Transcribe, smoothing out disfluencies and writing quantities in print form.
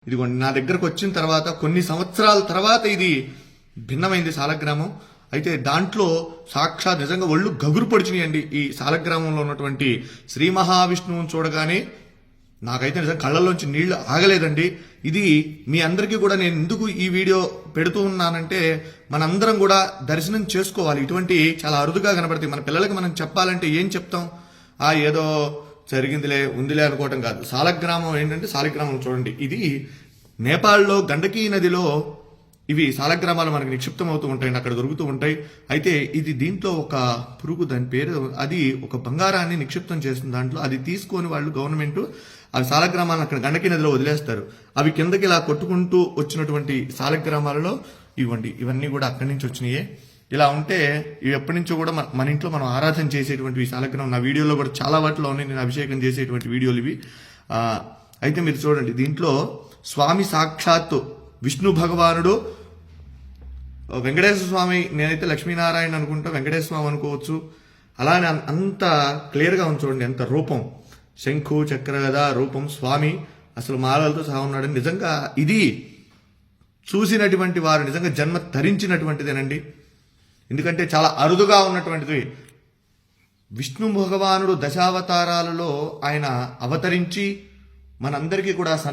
ఇదిగోండి నా దగ్గరకు వచ్చిన తర్వాత కొన్ని సంవత్సరాల తర్వాత ఇది భిన్నమైంది సాలగ్రామం. అయితే దాంట్లో సాక్షాత్ నిజంగా ఒళ్ళు గగురు పొడిచినాయండి. ఈ సాలగ్రామంలో ఉన్నటువంటి శ్రీ మహావిష్ణువుని చూడగానే నాకైతే నిజంగా కళ్ళల్లోంచి నీళ్లు ఆగలేదండి. ఇది మీ అందరికీ కూడా నేను ఎందుకు ఈ వీడియో పెడుతూ ఉన్నానంటే మనందరం కూడా దర్శనం చేసుకోవాలి. ఇటువంటి చాలా అరుదుగా కనబడతాయి. మన పిల్లలకి మనం చెప్పాలంటే ఏం చెప్తాం? ఏదో జరిగిందిలే ఉందిలే అనుకోవటం కాదు. సాలగ్రామం ఏంటంటే సాలగ్రామం చూడండి, ఇది నేపాల్లో గండకీ నదిలో ఇవి సాలగ్రామాలు మనకి నిక్షిప్తం అవుతూ ఉంటాయి, అక్కడ దొరుకుతూ ఉంటాయి. అయితే ఇది దీంట్లో ఒక పురుగు, దాని పేరు, అది ఒక బంగారాన్ని నిక్షిప్తం చేస్తుంది. దాంట్లో అది తీసుకొని వాళ్ళు గవర్నమెంట్ ఆ సాలగ్రామాలను అక్కడ గండకీ నదిలో వదిలేస్తారు. అవి కిందకి ఇలా కొట్టుకుంటూ వచ్చినటువంటి సాలగ్రామాలలో ఇవ్వండి, ఇవన్నీ కూడా అక్కడి నుంచి వచ్చినాయే. ఇలా ఉంటే ఇవి ఎప్పటి నుంచో కూడా మన ఇంట్లో మనం ఆరాధన చేసేటువంటి సాలగ్రామం. నా వీడియోలో కూడా చాలా వాటిలో ఉన్నాయి, నేను అభిషేకం చేసేటువంటి వీడియోలు ఇవి. అయితే మీరు చూడండి, దీంట్లో స్వామి సాక్షాత్తు విష్ణు భగవానుడు, వెంకటేశ్వర స్వామి, నేనైతే లక్ష్మీనారాయణ అనుకుంటా, వెంకటేశ్వర స్వామి అనుకోవచ్చు. అలానే అంత క్లియర్గా ఉంది చూడండి, ఎంత రూపం, శంఖు చక్ర గదా రూపం, స్వామి అసలు మాలలతో సహా ఉన్నాడు. నిజంగా ఇది చూసినటువంటి వారు నిజంగా జన్మ ధరించినటువంటిదేనండి. ఎందుకంటే చాలా అరుదుగా ఉన్నటువంటిది. విష్ణు భగవానుడు దశావతారాలలో ఆయన అవతరించి మనందరికీ కూడా